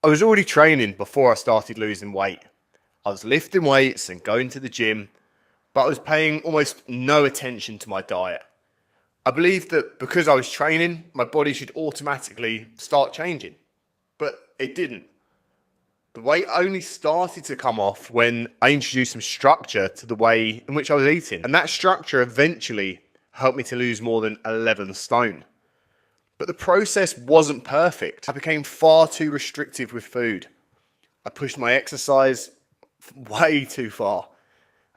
I was already training before I started losing weight. I was lifting weights and going to the gym, but I was paying almost no attention to my diet. I believed that because I was training, my body should automatically start changing, but it didn't. The weight only started to come off when I introduced some structure to the way in which I was eating, and that structure eventually helped me to lose more than 11 stone. But the process wasn't perfect. I became far too restrictive with food. I pushed my exercise way too far.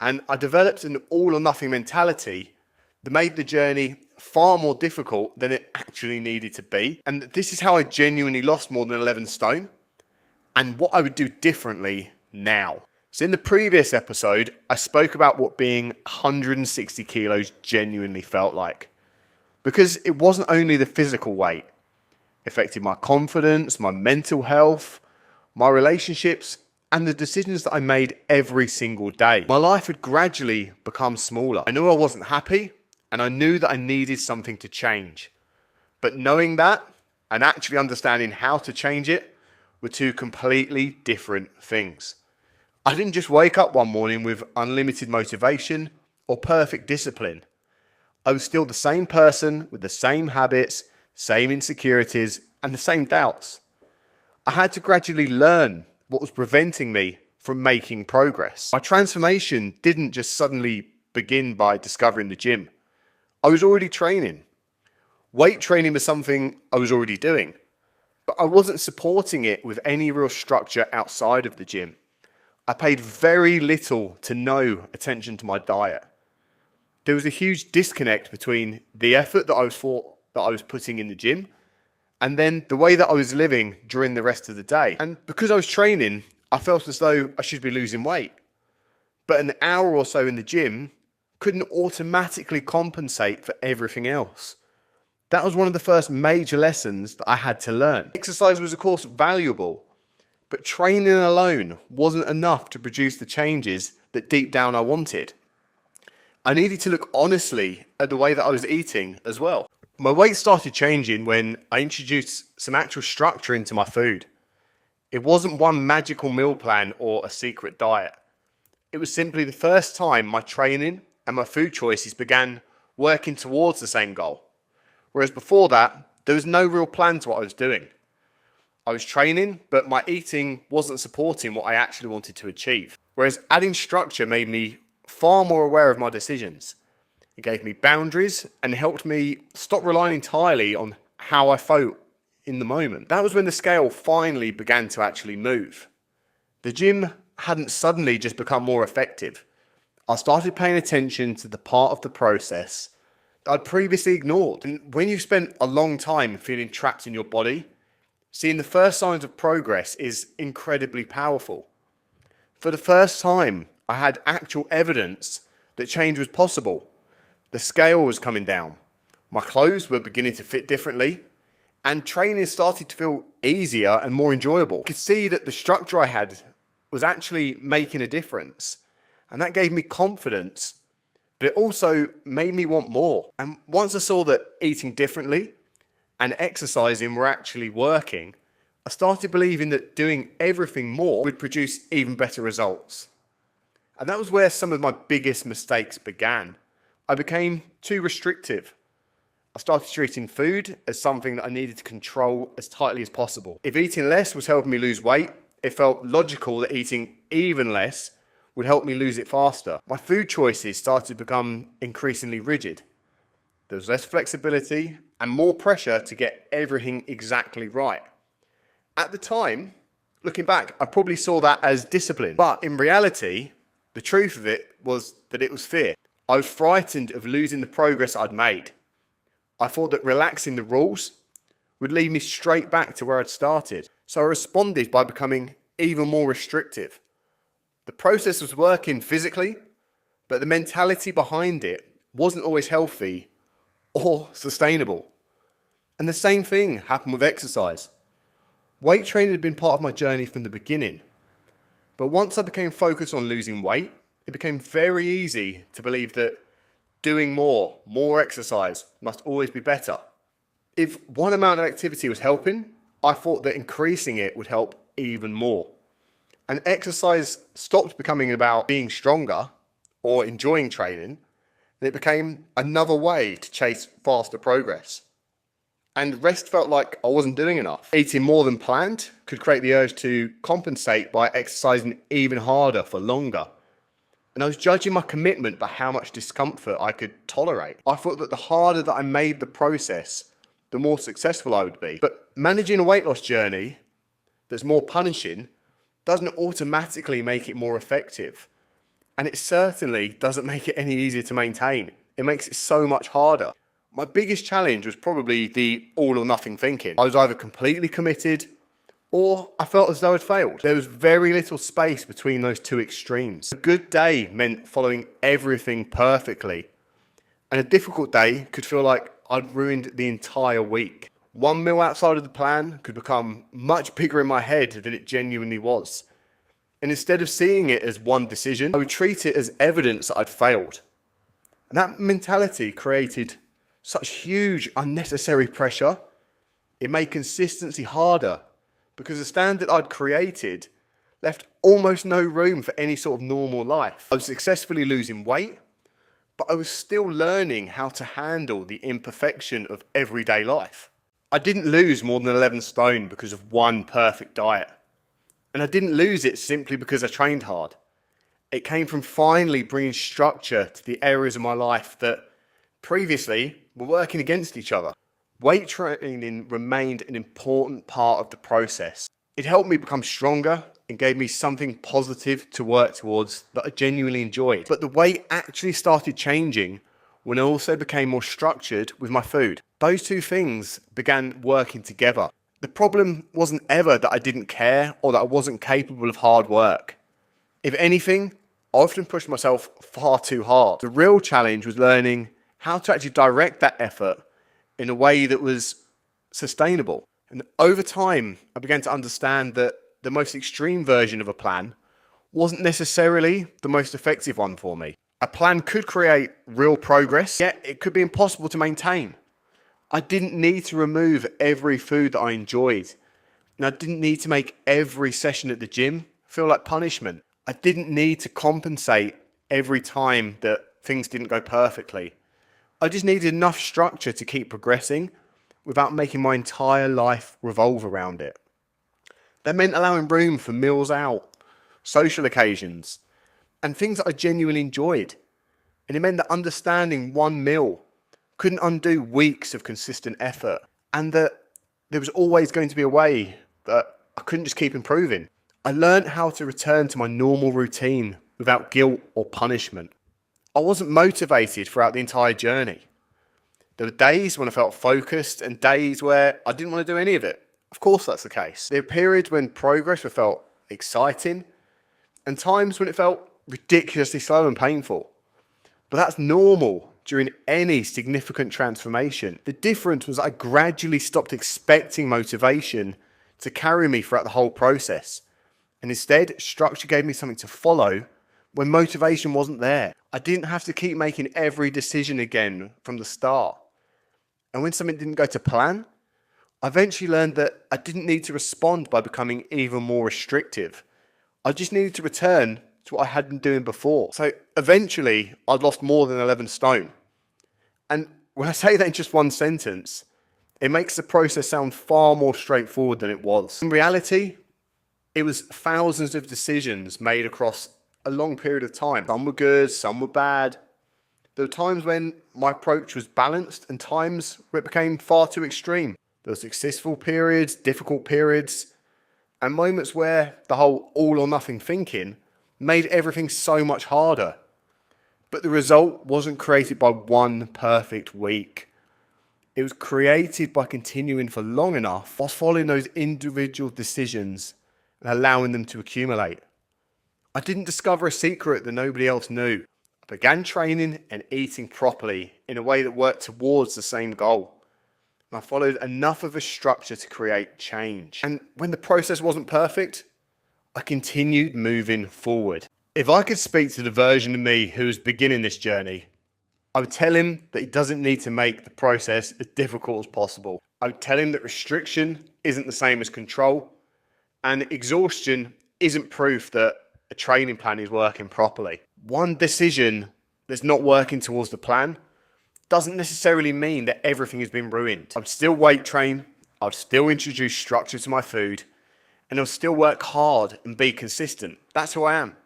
And I developed an all or nothing mentality that made the journey far more difficult than it actually needed to be. And this is how I genuinely lost more than 11 stone and what I would do differently now. So in the previous episode, I spoke about what being 160 kilos genuinely felt like. Because it wasn't only the physical weight. It affected my confidence, my mental health, my relationships, and the decisions that I made every single day. My life had gradually become smaller. I knew I wasn't happy, and I knew that I needed something to change. But knowing that, and actually understanding how to change it, were two completely different things. I didn't just wake up one morning with unlimited motivation or perfect discipline. I was still the same person with the same habits, same insecurities, and the same doubts. I had to gradually learn what was preventing me from making progress. My transformation didn't just suddenly begin by discovering the gym. I was already training. Weight training was something I was already doing, but I wasn't supporting it with any real structure outside of the gym. I paid very little to no attention to my diet. There was a huge disconnect between the effort that I was putting in the gym and then the way that I was living during the rest of the day. And because I was training, I felt as though I should be losing weight. But an hour or so in the gym couldn't automatically compensate for everything else. That was one of the first major lessons that I had to learn. Exercise was of course valuable, but training alone wasn't enough to produce the changes that deep down I wanted. I needed to look honestly at the way that I was eating as well. My weight started changing when I introduced some actual structure into my food. It wasn't one magical meal plan or a secret diet. It was simply the first time my training and my food choices began working towards the same goal. Whereas before that, there was no real plan to what I was doing. I was training, but my eating wasn't supporting what I actually wanted to achieve. Whereas adding structure made me far more aware of my decisions. It gave me boundaries and helped me stop relying entirely on how I felt in the moment. That was when the scale finally began to actually move. The gym hadn't suddenly just become more effective. I started paying attention to the part of the process that I'd previously ignored. And when you've spent a long time feeling trapped in your body, seeing the first signs of progress is incredibly powerful. For the first time, I had actual evidence that change was possible. The scale was coming down. My clothes were beginning to fit differently, and training started to feel easier and more enjoyable. I could see that the structure I had was actually making a difference, and that gave me confidence, but it also made me want more. And once I saw that eating differently and exercising were actually working, I started believing that doing everything more would produce even better results. And that was where some of my biggest mistakes began. I became too restrictive. I started treating food as something that I needed to control as tightly as possible. If eating less was helping me lose weight, it felt logical that eating even less would help me lose it faster. My food choices started to become increasingly rigid. There was less flexibility and more pressure to get everything exactly right. At the time, looking back, I probably saw that as discipline. But in reality, the truth of it was that it was fear. I was frightened of losing the progress I'd made. I thought that relaxing the rules would lead me straight back to where I'd started. So I responded by becoming even more restrictive. The process was working physically, but the mentality behind it wasn't always healthy or sustainable. And the same thing happened with exercise. Weight training had been part of my journey from the beginning. But once I became focused on losing weight, it became very easy to believe that doing more exercise must always be better. If one amount of activity was helping, I thought that increasing it would help even more. And exercise stopped becoming about being stronger or enjoying training, and it became another way to chase faster progress. And rest felt like I wasn't doing enough. Eating more than planned could create the urge to compensate by exercising even harder for longer. And I was judging my commitment by how much discomfort I could tolerate. I thought that the harder that I made the process, the more successful I would be. But managing a weight loss journey that's more punishing doesn't automatically make it more effective. And it certainly doesn't make it any easier to maintain. It makes it so much harder. My biggest challenge was probably the all or nothing thinking. I was either completely committed or I felt as though I'd failed. There was very little space between those two extremes. A good day meant following everything perfectly, and a difficult day could feel like I'd ruined the entire week. One meal outside of the plan could become much bigger in my head than it genuinely was. And instead of seeing it as one decision, I would treat it as evidence that I'd failed. And that mentality created such huge unnecessary pressure. It made consistency harder because the standard I'd created left almost no room for any sort of normal life. I was successfully losing weight, but I was still learning how to handle the imperfection of everyday life. I didn't lose more than 11 stone because of one perfect diet. And I didn't lose it simply because I trained hard. It came from finally bringing structure to the areas of my life that previously were working against each other. Weight training remained an important part of the process. It helped me become stronger and gave me something positive to work towards that I genuinely enjoyed. But the weight actually started changing when I also became more structured with my food. Those two things began working together. The problem wasn't ever that I didn't care or that I wasn't capable of hard work. If anything, I often pushed myself far too hard. The real challenge was learning how to actually direct that effort in a way that was sustainable. And over time, I began to understand that the most extreme version of a plan wasn't necessarily the most effective one for me. A plan could create real progress, yet it could be impossible to maintain. I didn't need to remove every food that I enjoyed, and I didn't need to make every session at the gym feel like punishment. I didn't need to compensate every time that things didn't go perfectly. I just needed enough structure to keep progressing without making my entire life revolve around it. That meant allowing room for meals out, social occasions, and things that I genuinely enjoyed. And it meant that understanding one meal couldn't undo weeks of consistent effort, and that there was always going to be a way that I couldn't just keep improving. I learned how to return to my normal routine without guilt or punishment. I wasn't motivated throughout the entire journey. There were days when I felt focused and days where I didn't want to do any of it. Of course that's the case. There were periods when progress felt exciting and times when it felt ridiculously slow and painful. But that's normal during any significant transformation. The difference was I gradually stopped expecting motivation to carry me throughout the whole process. And instead, structure gave me something to follow when motivation wasn't there. I didn't have to keep making every decision again from the start. And when something didn't go to plan, I eventually learned that I didn't need to respond by becoming even more restrictive. I just needed to return to what I had been doing before. So eventually, I'd lost more than 11 stone. And when I say that in just one sentence, it makes the process sound far more straightforward than it was. In reality, it was thousands of decisions made across a long period of time. Some were good, some were bad. There were times when my approach was balanced and times where it became far too extreme. There were successful periods, difficult periods, and moments where the whole all or nothing thinking made everything so much harder. But the result wasn't created by one perfect week. It was created by continuing for long enough whilst following those individual decisions and allowing them to accumulate. I didn't discover a secret that nobody else knew. I began training and eating properly in a way that worked towards the same goal. And I followed enough of a structure to create change. And when the process wasn't perfect, I continued moving forward. If I could speak to the version of me who was beginning this journey, I would tell him that he doesn't need to make the process as difficult as possible. I would tell him that restriction isn't the same as control, and exhaustion isn't proof that a training plan is working properly. One decision that's not working towards the plan doesn't necessarily mean that everything has been ruined. I'd still weight train, I'd still introduce structure to my food, and I'll still work hard and be consistent. That's who I am.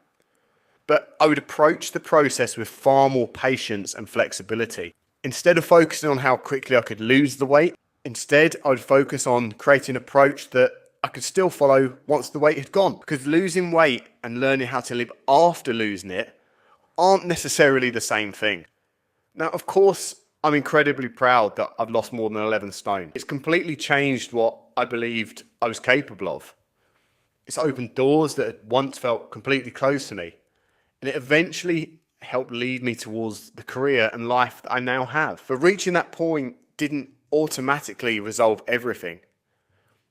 But I would approach the process with far more patience and flexibility. Instead of focusing on how quickly I could lose the weight, instead I would focus on creating an approach that I could still follow once the weight had gone. Because losing weight and learning how to live after losing it aren't necessarily the same thing. Now, of course, I'm incredibly proud that I've lost more than 11 stone. It's completely changed what I believed I was capable of. It's opened doors that had once felt completely closed to me. And it eventually helped lead me towards the career and life that I now have. But reaching that point didn't automatically resolve everything.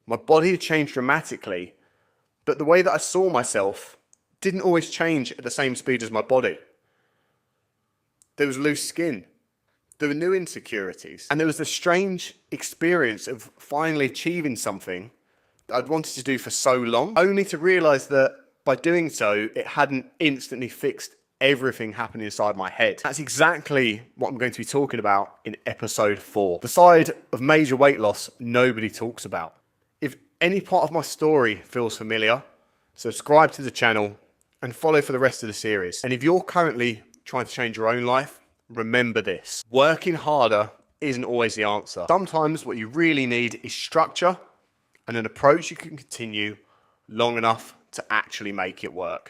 My body had changed dramatically, but the way that I saw myself didn't always change at the same speed as my body. There was loose skin. There were new insecurities. And there was a strange experience of finally achieving something that I'd wanted to do for so long, only to realize that by doing so, it hadn't instantly fixed everything happening inside my head. That's exactly what I'm going to be talking about in episode 4. The side of major weight loss nobody talks about. If any part of my story feels familiar, subscribe to the channel and follow for the rest of the series. And if you're currently trying to change your own life, remember this. Working harder isn't always the answer. Sometimes what you really need is structure and an approach you can continue long enough to actually make it work.